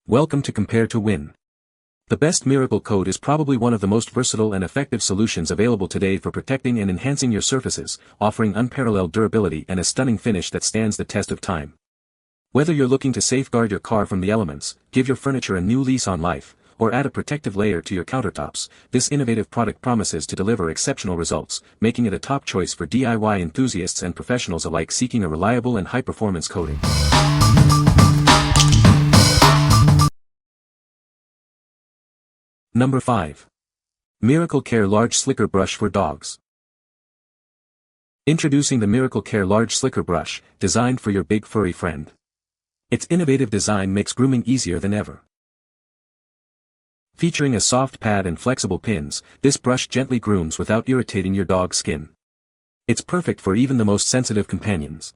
Welcome to Compare to Win. The best miracle coat is probably one of the most versatile and effective solutions available today for protecting and enhancing your surfaces, offering unparalleled durability and a stunning finish that stands the test of time. Whether you're looking to safeguard your car from the elements, give your furniture a new lease on life, or add a protective layer to your countertops, this innovative product promises to deliver exceptional results, making it a top choice for DIY enthusiasts and professionals alike seeking a reliable and high-performance coating. Number 5. Miracle Care Large Slicker Brush for Dogs. Introducing the Miracle Care Large Slicker Brush, designed for your big furry friend. Its innovative design makes grooming easier than ever. Featuring a soft pad and flexible pins, this brush gently grooms without irritating your dog's skin. It's perfect for even the most sensitive companions.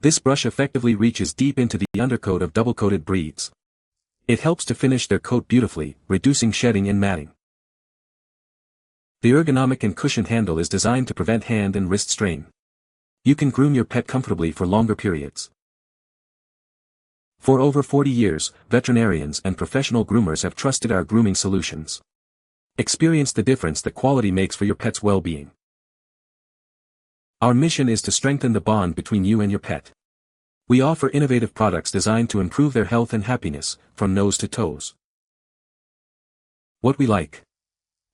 This brush effectively reaches deep into the undercoat of double-coated breeds. It helps to finish their coat beautifully, reducing shedding and matting. The ergonomic and cushioned handle is designed to prevent hand and wrist strain. You can groom your pet comfortably for longer periods. For over 40 years, veterinarians and professional groomers have trusted our grooming solutions. Experience the difference that quality makes for your pet's well-being. Our mission is to strengthen the bond between you and your pet. We offer innovative products designed to improve their health and happiness, from nose to toes. What we like.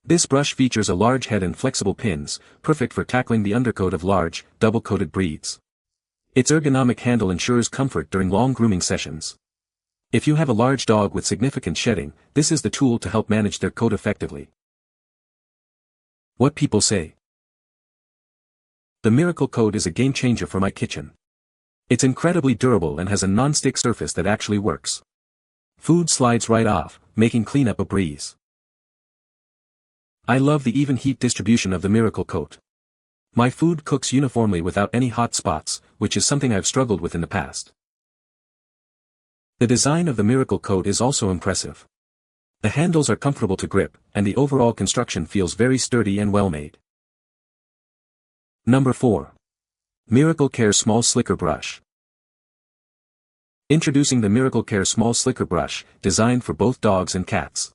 This brush features a large head and flexible pins, perfect for tackling the undercoat of large, double-coated breeds. Its ergonomic handle ensures comfort during long grooming sessions. If you have a large dog with significant shedding, this is the tool to help manage their coat effectively. What people say. The Miracle Coat is a game-changer for my kitchen. It's incredibly durable and has a non-stick surface that actually works. Food slides right off, making cleanup a breeze. I love the even heat distribution of the Miracle Coat. My food cooks uniformly without any hot spots, which is something I've struggled with in the past. The design of the Miracle Coat is also impressive. The handles are comfortable to grip, and the overall construction feels very sturdy and well-made. Number 4. Miracle Care Small Slicker Brush. Introducing the Miracle Care Small Slicker Brush, designed for both dogs and cats.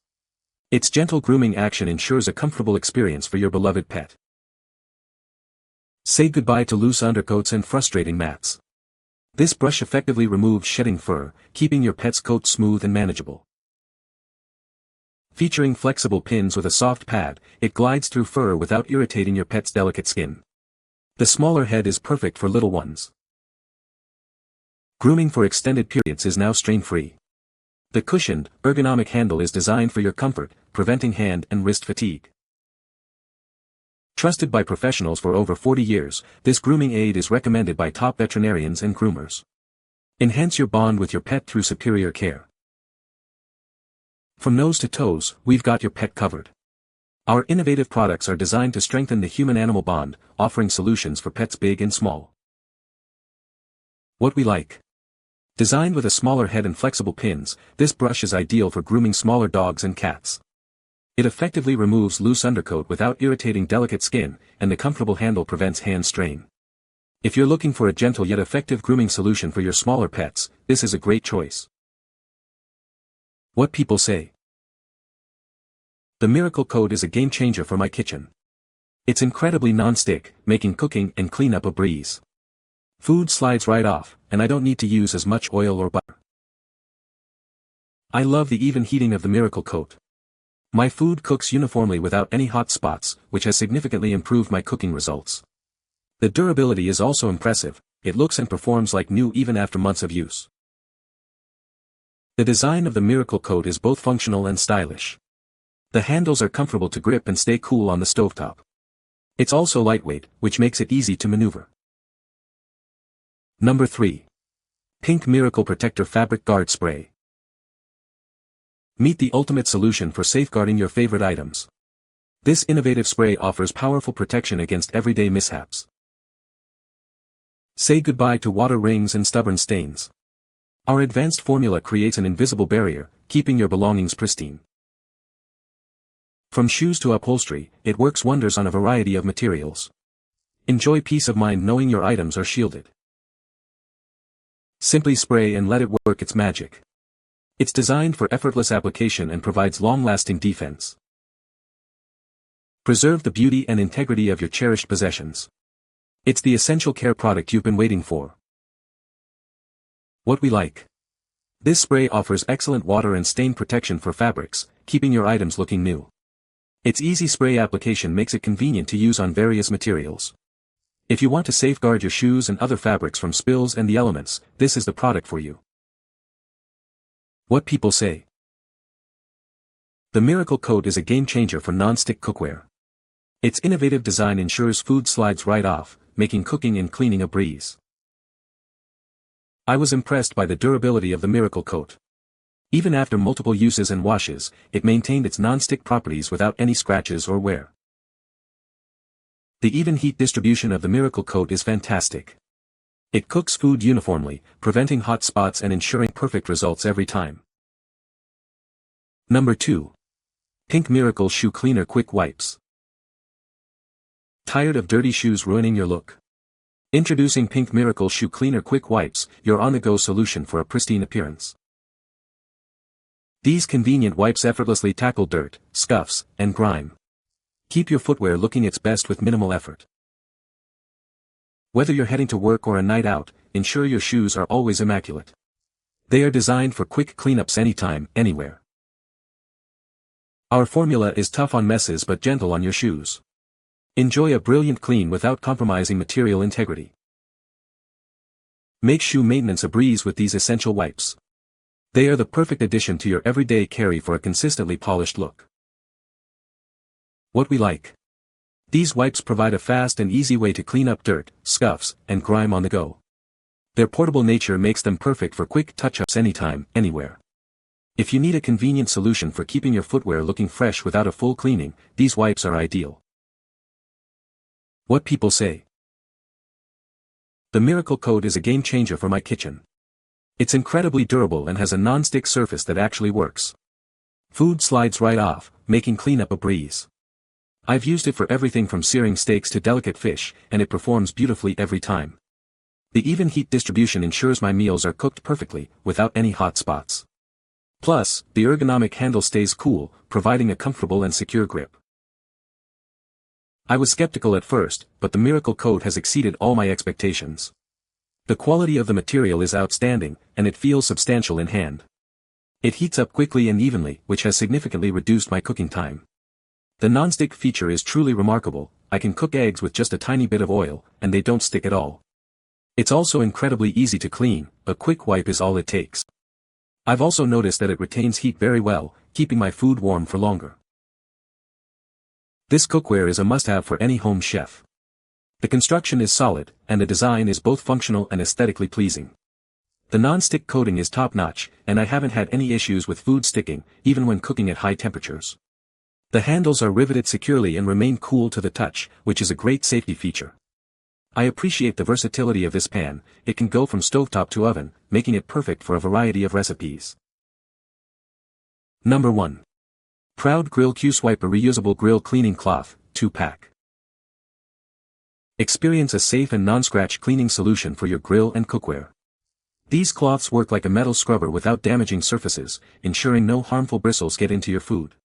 Its gentle grooming action ensures a comfortable experience for your beloved pet. Say goodbye to loose undercoats and frustrating mats. This brush effectively removes shedding fur, keeping your pet's coat smooth and manageable. Featuring flexible pins with a soft pad, it glides through fur without irritating your pet's delicate skin. The smaller head is perfect for little ones. Grooming for extended periods is now strain-free. The cushioned, ergonomic handle is designed for your comfort, preventing hand and wrist fatigue. Trusted by professionals for over 40 years, this grooming aid is recommended by top veterinarians and groomers. Enhance your bond with your pet through superior care. From nose to toes, we've got your pet covered. Our innovative products are designed to strengthen the human-animal bond, offering solutions for pets big and small. What we like. Designed with a smaller head and flexible pins, this brush is ideal for grooming smaller dogs and cats. It effectively removes loose undercoat without irritating delicate skin, and the comfortable handle prevents hand strain. If you're looking for a gentle yet effective grooming solution for your smaller pets, this is a great choice. What people say. The Miracle Coat is a game-changer for my kitchen. It's incredibly non-stick, making cooking and cleanup a breeze. Food slides right off, and I don't need to use as much oil or butter. I love the even heating of the Miracle Coat. My food cooks uniformly without any hot spots, which has significantly improved my cooking results. The durability is also impressive, it looks and performs like new even after months of use. The design of the Miracle Coat is both functional and stylish. The handles are comfortable to grip and stay cool on the stovetop. It's also lightweight, which makes it easy to maneuver. Number 3. Pink Miracle Protector Fabric Guard Spray. Meet the ultimate solution for safeguarding your favorite items. This innovative spray offers powerful protection against everyday mishaps. Say goodbye to water rings and stubborn stains. Our advanced formula creates an invisible barrier, keeping your belongings pristine. From shoes to upholstery, it works wonders on a variety of materials. Enjoy peace of mind knowing your items are shielded. Simply spray and let it work its magic. It's designed for effortless application and provides long-lasting defense. Preserve the beauty and integrity of your cherished possessions. It's the essential care product you've been waiting for. What we like. This spray offers excellent water and stain protection for fabrics, keeping your items looking new. Its easy spray application makes it convenient to use on various materials. If you want to safeguard your shoes and other fabrics from spills and the elements, this is the product for you. What people say. The Miracle Coat is a game-changer for non-stick cookware. Its innovative design ensures food slides right off, making cooking and cleaning a breeze. I was impressed by the durability of the Miracle Coat. Even after multiple uses and washes, it maintained its non-stick properties without any scratches or wear. The even heat distribution of the Miracle Coat is fantastic. It cooks food uniformly, preventing hot spots and ensuring perfect results every time. Number 2. Pink Miracle Shoe Cleaner Quick Wipes. Tired of dirty shoes ruining your look? Introducing Pink Miracle Shoe Cleaner Quick Wipes, your on-the-go solution for a pristine appearance. These convenient wipes effortlessly tackle dirt, scuffs, and grime. Keep your footwear looking its best with minimal effort. Whether you're heading to work or a night out, ensure your shoes are always immaculate. They are designed for quick cleanups anytime, anywhere. Our formula is tough on messes but gentle on your shoes. Enjoy a brilliant clean without compromising material integrity. Make shoe maintenance a breeze with these essential wipes. They are the perfect addition to your everyday carry for a consistently polished look. What we like. These wipes provide a fast and easy way to clean up dirt, scuffs, and grime on the go. Their portable nature makes them perfect for quick touch-ups anytime, anywhere. If you need a convenient solution for keeping your footwear looking fresh without a full cleaning, these wipes are ideal. What people say. The Miracle Coat is a game changer for my kitchen. It's incredibly durable and has a non-stick surface that actually works. Food slides right off, making cleanup a breeze. I've used it for everything from searing steaks to delicate fish, and it performs beautifully every time. The even heat distribution ensures my meals are cooked perfectly, without any hot spots. Plus, the ergonomic handle stays cool, providing a comfortable and secure grip. I was skeptical at first, but the Miracle Coat has exceeded all my expectations. The quality of the material is outstanding, and it feels substantial in hand. It heats up quickly and evenly, which has significantly reduced my cooking time. The non-stick feature is truly remarkable. I can cook eggs with just a tiny bit of oil, and they don't stick at all. It's also incredibly easy to clean, a quick wipe is all it takes. I've also noticed that it retains heat very well, keeping my food warm for longer. This cookware is a must-have for any home chef. The construction is solid, and the design is both functional and aesthetically pleasing. The non-stick coating is top-notch, and I haven't had any issues with food sticking, even when cooking at high temperatures. The handles are riveted securely and remain cool to the touch, which is a great safety feature. I appreciate the versatility of this pan. It can go from stovetop to oven, making it perfect for a variety of recipes. Number 1. Proud Grill Q-Swipe, a reusable grill cleaning cloth, 2-pack. Experience a safe and non-scratch cleaning solution for your grill and cookware. These cloths work like a metal scrubber without damaging surfaces, ensuring no harmful bristles get into your food.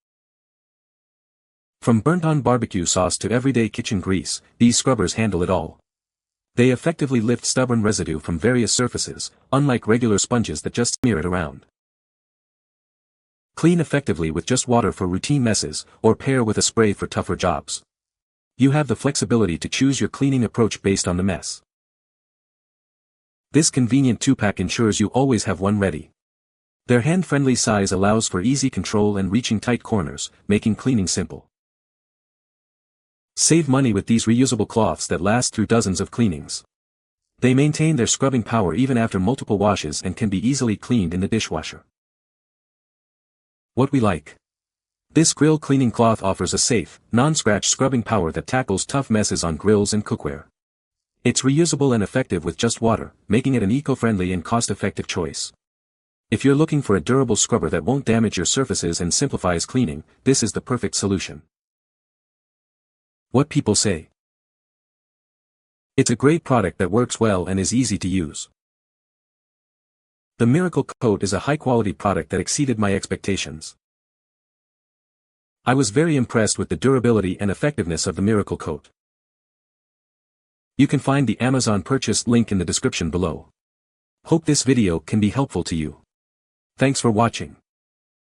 From burnt-on barbecue sauce to everyday kitchen grease, these scrubbers handle it all. They effectively lift stubborn residue from various surfaces, unlike regular sponges that just smear it around. Clean effectively with just water for routine messes, or pair with a spray for tougher jobs. You have the flexibility to choose your cleaning approach based on the mess. This convenient 2-pack ensures you always have one ready. Their hand-friendly size allows for easy control and reaching tight corners, making cleaning simple. Save money with these reusable cloths that last through dozens of cleanings. They maintain their scrubbing power even after multiple washes and can be easily cleaned in the dishwasher. What we like. This grill cleaning cloth offers a safe, non-scratch scrubbing power that tackles tough messes on grills and cookware. It's reusable and effective with just water, making it an eco-friendly and cost-effective choice. If you're looking for a durable scrubber that won't damage your surfaces and simplifies cleaning, this is the perfect solution. What people say. It's a great product that works well and is easy to use. The Miracle Coat is a high-quality product that exceeded my expectations. I was very impressed with the durability and effectiveness of the Miracle Coat. You can find the Amazon purchase link in the description below. Hope this video can be helpful to you. Thanks for watching.